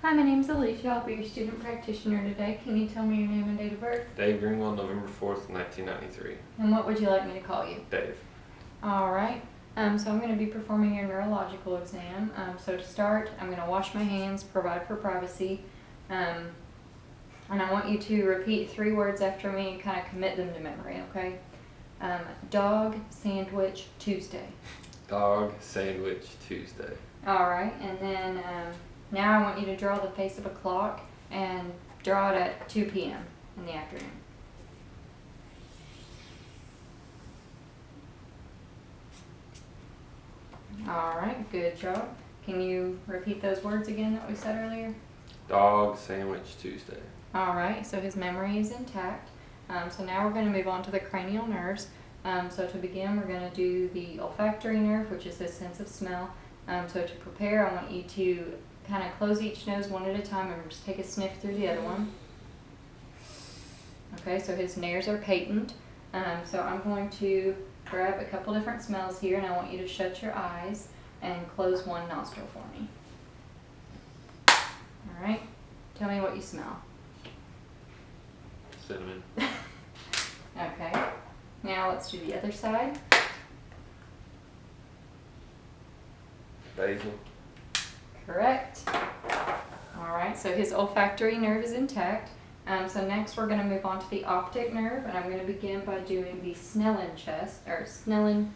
Hi, my name is Alicia. I'll be your student practitioner today. Can you tell me your name and date of birth? Dave Greenwell, November 4th, 1993. And what would you like me to call you? Dave. Alright, so I'm going to be performing your neurological exam. So to start, I'm going to wash my hands, provide for privacy, and I want you to repeat 3 words after me and kind of commit them to memory, okay? Dog, sandwich, Tuesday. Dog, sandwich, Tuesday. Alright, and then now I want you to draw the face of a clock and draw it at 2 p.m. in the afternoon. Alright, good job. Can you repeat those words again that we said earlier? Dog, sandwich, Tuesday. Alright, so his memory is intact. So now we're going to move on to the cranial nerves. So to begin, we're going to do the olfactory nerve, which is his sense of smell. So to prepare, I want you to kind of close each nose one at a time and just take a sniff through the other one. Okay, so his nares are patent. So I'm going to grab a couple different smells here, and I want you to shut your eyes and close one nostril for me. Alright, tell me what you smell. Cinnamon. Okay, now let's do the other side. Basil. Correct. Alright, so his olfactory nerve is intact. So next we're going to move on to the optic nerve, and I'm going to begin by doing the Snellen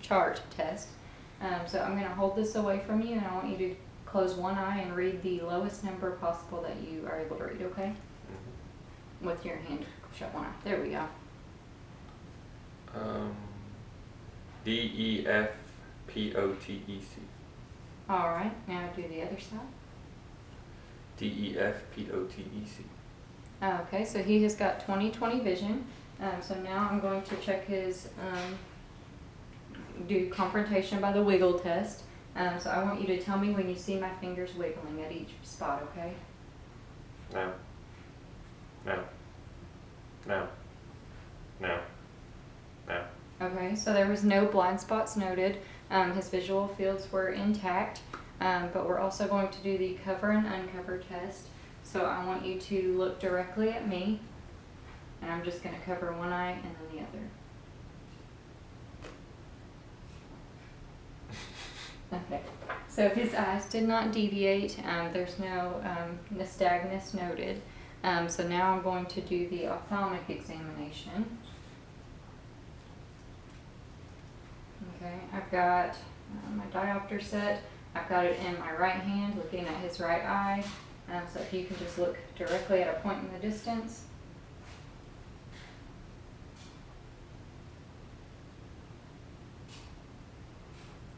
chart test. So I'm going to hold this away from you, and I want you to close one eye and read the lowest number possible that you are able to read, okay? With your hand shut one eye. There we go. D-E-F-P-O-T-E-C. Alright, now do the other side. D-E-F-P-O-T-E-C. Okay, so he has got 20/20 vision. So now I'm going to check his, do confrontation by the wiggle test. So I want you to tell me when you see my fingers wiggling at each spot, okay? Now. Now. Now. Now. Now. Okay, so there was no blind spots noted. His visual fields were intact, but we're also going to do the cover and uncover test. So I want you to look directly at me, and I'm just going to cover one eye and then the other. Okay, so his eyes did not deviate. There's no nystagmus noted. So now I'm going to do the ophthalmic examination. Okay, I've got my diopter set. I've got it in my right hand, looking at his right eye. So if you can just look directly at a point in the distance.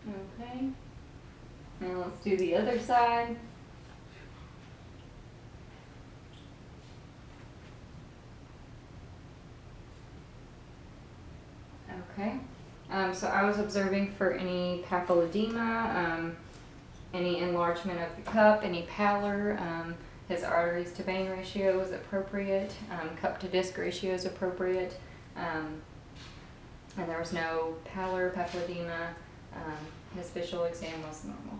Okay, and let's do the other side. Okay, so I was observing for any papilledema, any enlargement of the cup, any pallor. His arteries to vein ratio is appropriate, cup to disc ratio is appropriate, and there was no pallor, papilledema. His visual exam was normal.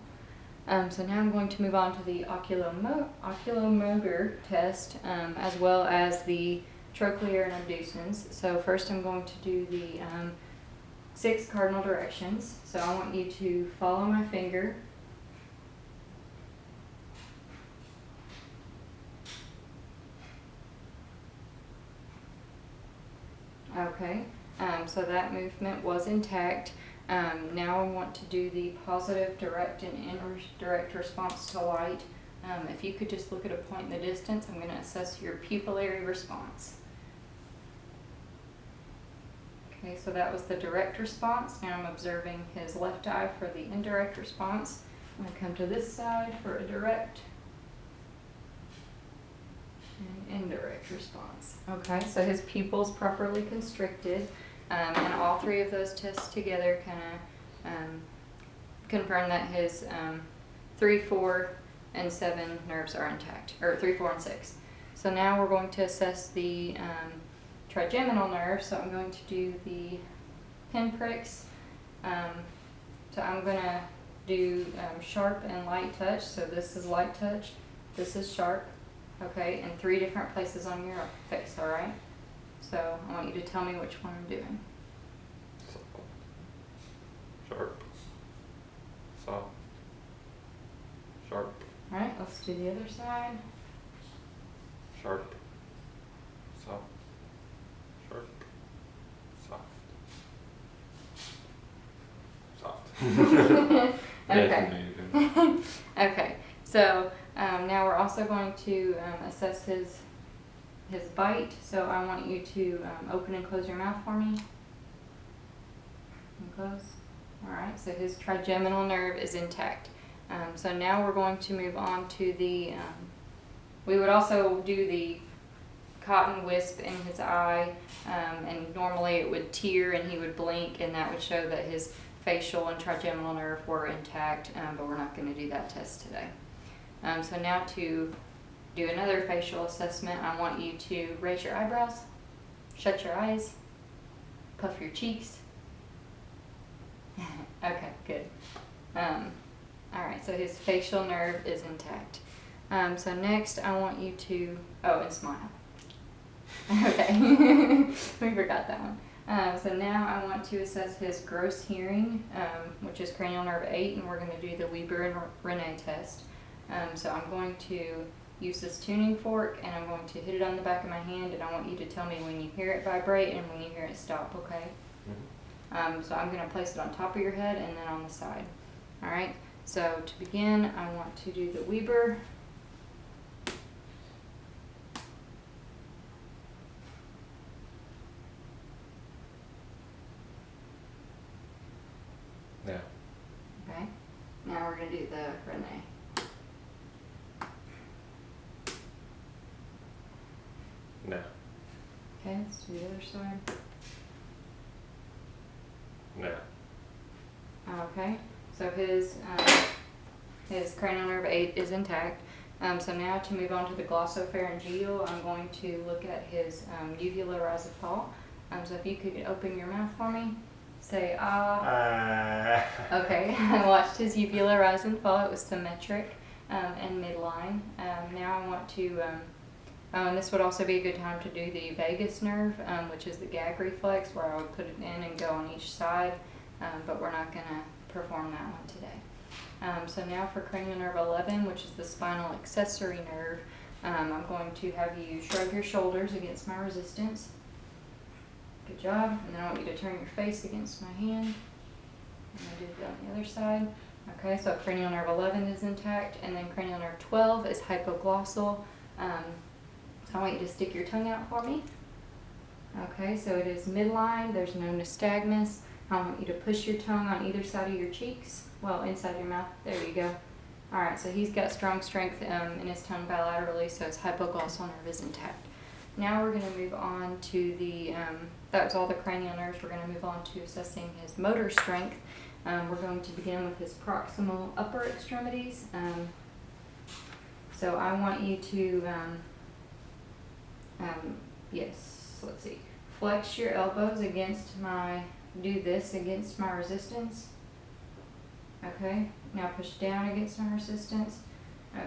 So now I'm going to move on to the oculomotor test, as well as the trochlear and abducens. So first I'm going to do the 6 cardinal directions. So I want you to follow my finger. Okay, so that movement was intact. Now I want to do the positive, direct, and indirect response to light. If you could just look at a point in the distance, I'm going to assess your pupillary response. Okay, so that was the direct response. Now I'm observing his left eye for the indirect response. I'm going to come to this side for a direct and indirect response. Okay, so his pupils properly constricted, and all 3 of those tests together kind of confirm that his 3, 4, and 7 nerves are intact, or 3, 4, and 6. So now we're going to assess the trigeminal nerve. So I'm going to do the pinpricks. So I'm going to do sharp and light touch. So this is light touch. This is sharp, okay, in 3 different places on your face, all right? So I want you to tell me which one I'm doing. Soft. Sharp. Soft. Sharp. All right, let's do the other side. Sharp. Soft. Sharp. Soft. Soft. Okay. Okay, so now we're also going to assess his bite. So I want you to open and close your mouth for me. And close. All right, so his trigeminal nerve is intact. So now we're going to move on to the, we would also do the cotton wisp in his eye, and normally it would tear and he would blink, and that would show that his facial and trigeminal nerve were intact, but we're not going to do that test today. So now to do another facial assessment, I want you to raise your eyebrows, shut your eyes, puff your cheeks. Okay, good. Alright, so his facial nerve is intact. So next I want you to, and smile. Okay, we forgot that one. So now I want to assess his gross hearing, which is cranial nerve 8, and we're going to do the Weber and Rene test. So I'm going to use this tuning fork, and I'm going to hit it on the back of my hand, and I want you to tell me when you hear it vibrate and when you hear it stop, okay? So I'm going to place it on top of your head and then on the side. Alright, so to begin, I want to do the Weber. Yeah. Okay, now we're going to do the Rene. No. Okay, let's do the other side. No. Okay, so his cranial nerve 8 is intact. So now to move on to the glossopharyngeal, I'm going to look at his uvula rise and fall. So if you could open your mouth for me, say ah. Okay, I watched his uvula rise and fall. It was symmetric and midline. Now I want to, and this would also be a good time to do the vagus nerve, which is the gag reflex, where I would put it in and go on each side, but we're not going to perform that one today. So now for cranial nerve 11, which is the spinal accessory nerve, I'm going to have you shrug your shoulders against my resistance. Good job. And then I want you to turn your face against my hand. And I did it on the other side. Okay, so cranial nerve 11 is intact, and then cranial nerve 12 is hypoglossal. So I want you to stick your tongue out for me. Okay, so it is midline. There's no nystagmus. I want you to push your tongue on either side of your cheeks. Well, inside your mouth. There you go. Alright, so he's got strong strength in his tongue bilaterally, so his hypoglossal nerve is intact. Now we're going to move on to the, that was all the cranial nerves. We're going to move on to assessing his motor strength. We're going to begin with his proximal upper extremities. So I want you to, let's see, flex your elbows against do this against my resistance. Okay, now push down against my resistance.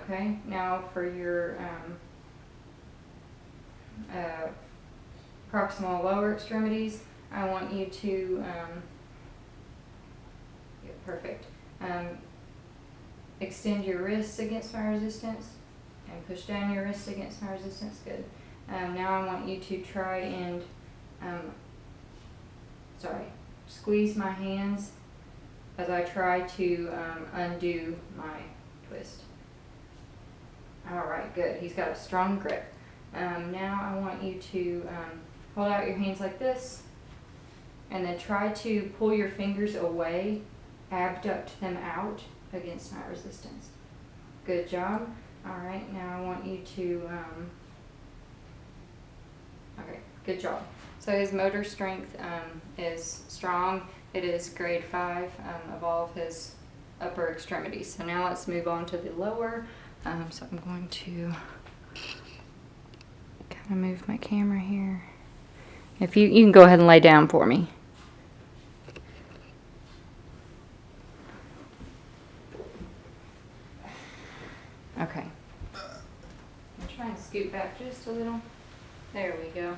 Okay, now for your proximal lower extremities, I want you to, perfect, extend your wrists against my resistance and push down your wrists against my resistance. Good. Now I want you to try and, squeeze my hands as I try to undo my twist. Alright, good. He's got a strong grip. Now I want you to hold out your hands like this, and then try to pull your fingers away, abduct them out against my resistance. Good job. Alright, now I want you to, okay, good job. So his motor strength is strong. It is grade 5 of all of his upper extremities. So now let's move on to the lower. So I'm going to kind of move my camera here. If you can go ahead and lay down for me. Okay. try and scoot back just a little. There we go.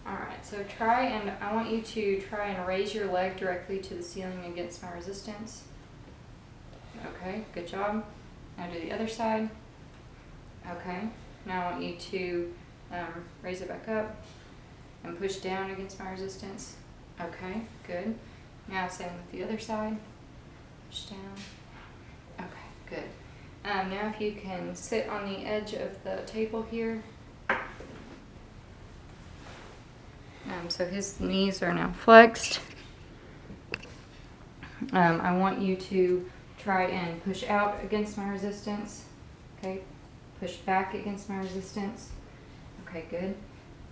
Alright, so I want you to try and raise your leg directly to the ceiling against my resistance. Okay, good job. Now do the other side. Okay, now I want you to raise it back up and push down against my resistance. Okay, good. Now same with the other side. Push down. Okay, good. Now if you can sit on the edge of the table here. So his knees are now flexed. I want you to try and push out against my resistance. Okay, push back against my resistance. Okay, good.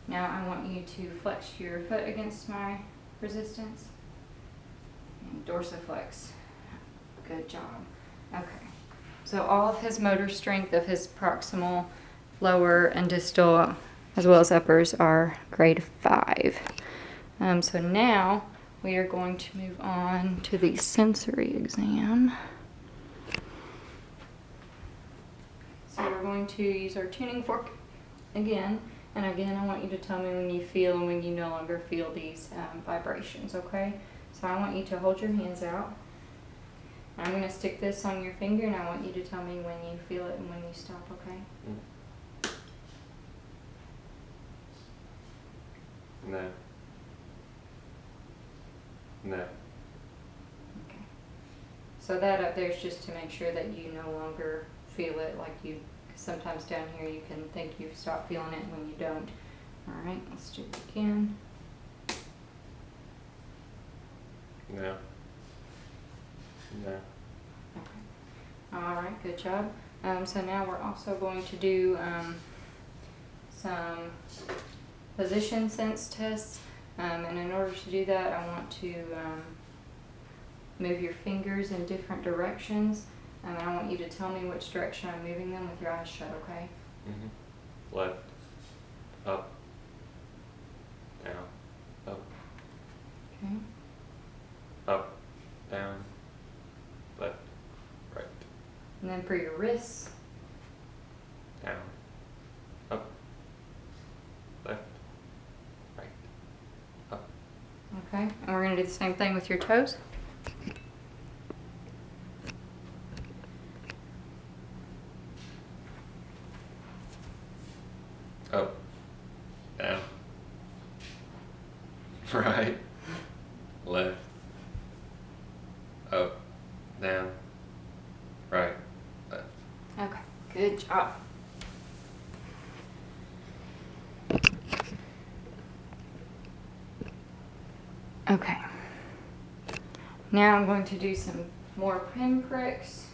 Now I want you to flex your foot against my resistance. And dorsiflex. Good job. Okay. So all of his motor strength of his proximal, lower, and distal, as well as uppers, are grade 5. So now we are going to move on to the sensory exam. So we're going to use our tuning fork again. And again, I want you to tell me when you feel and when you no longer feel these vibrations, okay? So I want you to hold your hands out. I'm going to stick this on your finger, and I want you to tell me when you feel it and when you stop, okay? No. No. Okay. So that up there is just to make sure that you no longer feel it, like you, cause sometimes down here you can think you've stopped feeling it when you don't. All right, let's do it again. No. No. Okay. All right, good job. So now we're also going to do some position sense tests. And in order to do that, I want to move your fingers in different directions. And I want you to tell me which direction I'm moving them with your eyes shut, okay? Mm-hmm. Left. Up. Down. Up. Okay. Up. Down. Left. Right. And then for your wrists, Down. Up. Left. Right. Up. okay? And we're going to do the same thing with your toes. Up. Down. Right. Left. Up. Down. Right. Left. Okay, good job. Okay. Now I'm going to do some more pinpricks.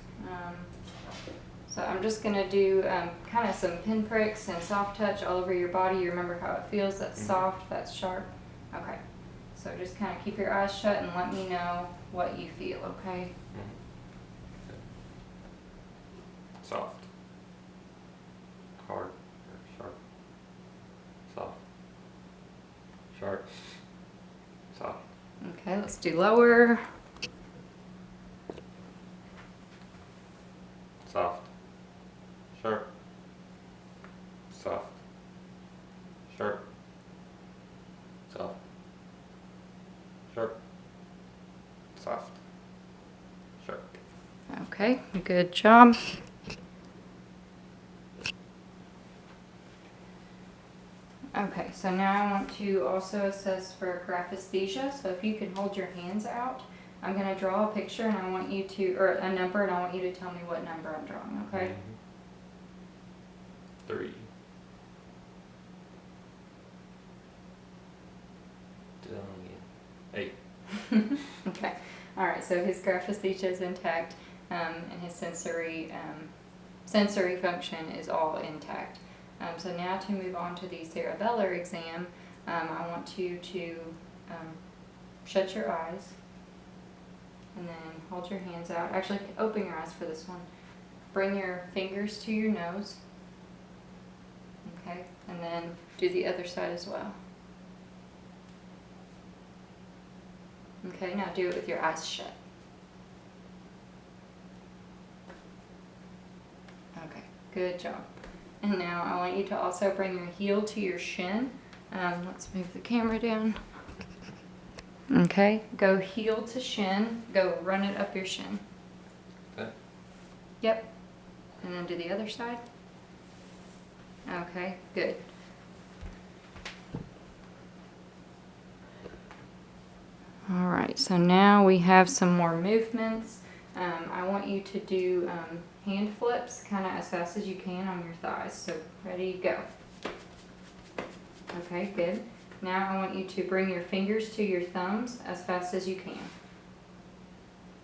So I'm just going to do kind of some pinpricks and soft touch all over your body. You remember how it feels? That's soft, that's sharp. Okay. So just kind of keep your eyes shut and let me know what you feel, okay? Soft. Hard. Or sharp. Soft. Sharp. Soft. Okay, let's do lower. Soft. Sharp. Soft. Sharp. Soft. Sharp. Soft. Sharp. Okay, good job. Okay, so now I want to also assess for graphesthesia. So if you can hold your hands out, I'm going to draw a picture and I want you to, or a number, and I want you to tell me what number I'm drawing, okay? 3. Down again. 8. Okay, alright, so his graphesthesia is intact, and his sensory function is all intact. So now to move on to the cerebellar exam, I want you to shut your eyes and then hold your hands out. Actually, open your eyes for this one. Bring your fingers to your nose. Okay, and then do the other side as well. Okay, now do it with your eyes shut. Okay, good job. And now I want you to also bring your heel to your shin. Let's move the camera down. Okay, go heel to shin, go run it up your shin. Okay. Yep. And then do the other side. Okay, good. All right, so now we have some more movements. I want you to do hand flips kind of as fast as you can on your thighs. So ready, go. Okay, good. Now I want you to bring your fingers to your thumbs as fast as you can.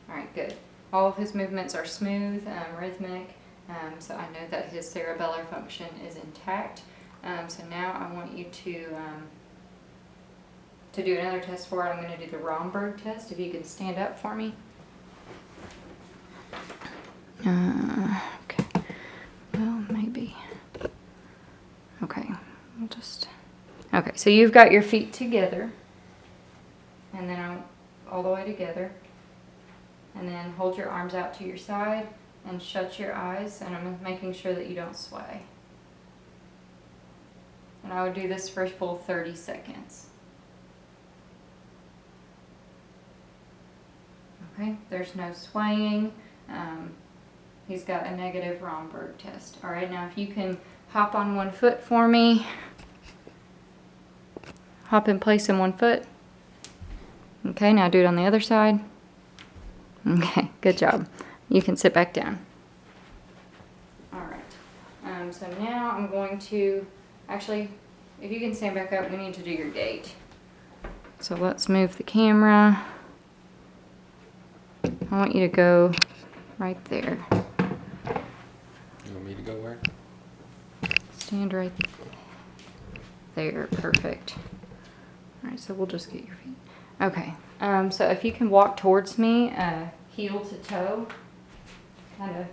All right, good. All of his movements are smooth, rhythmic, so I know that his cerebellar function is intact. So now I want you to do another test for it. I'm going to do the Romberg test. If you can stand up for me. Okay. Well, maybe. Okay. I'll just. Okay. So you've got your feet together, and then all the way together, and then hold your arms out to your side and shut your eyes. And I'm making sure that you don't sway. And I would do this for a full 30 seconds. Okay, there's no swaying. He's got a negative Romberg test. All right, now if you can hop on one foot for me. Hop in place in one foot. Okay, now do it on the other side. Okay, good job. You can sit back down. All right, so now I'm going to, actually, if you can stand back up, we need to do your gait. So let's move the camera. I want you to go right there. You want me to go where? Stand right there. Perfect. All right, so we'll just get your feet. Okay, so if you can walk towards me, heel to toe, kind of,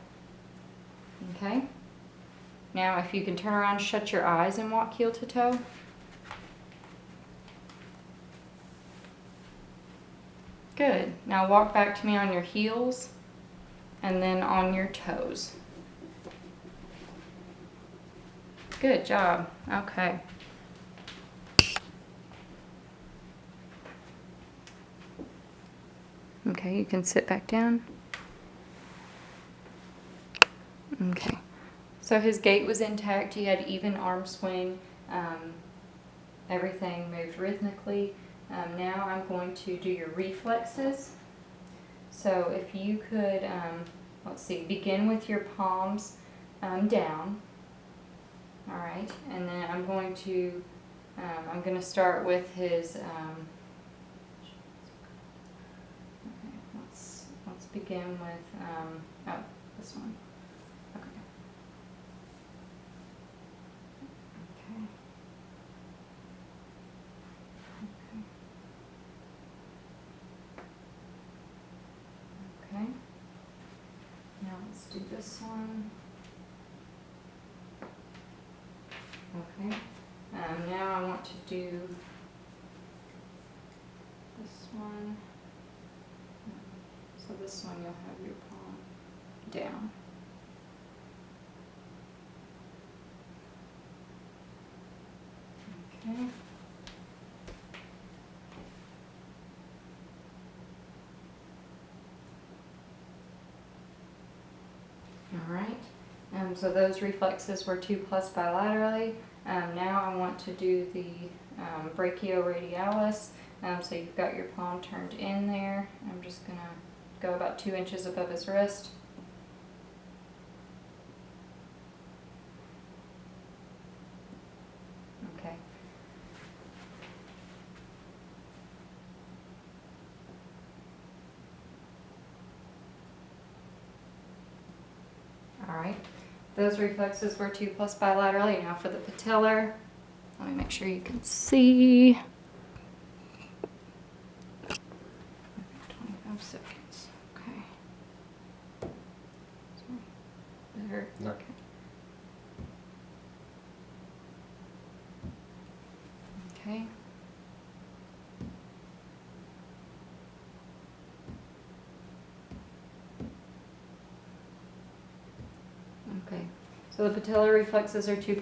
okay. Now if you can turn around, shut your eyes and walk heel to toe. Good. Now walk back to me on your heels and then on your toes. Good job. Okay. Okay, you can sit back down. Okay. So his gait was intact. He had even arm swing. Everything moved rhythmically. Now I'm going to do your reflexes. So if you could, let's see, begin with your palms down. All right, and then I'm going to start with his. Okay, let's begin with this one. Okay. Okay. Okay. Now let's do this one. Okay. Now I want to do this one. So this one you'll have your palm down. Okay. All right. So those reflexes were 2+ bilaterally. Now I want to do the brachioradialis. So you've got your palm turned in there. I'm just going to go about 2 inches above his wrist. Okay. All right. Those reflexes were 2+ bilaterally. Now for the patellar, let me make sure you can see. 25 seconds. Okay. Sorry. Better. No. Okay. Okay. Okay. So the patellar reflexes are two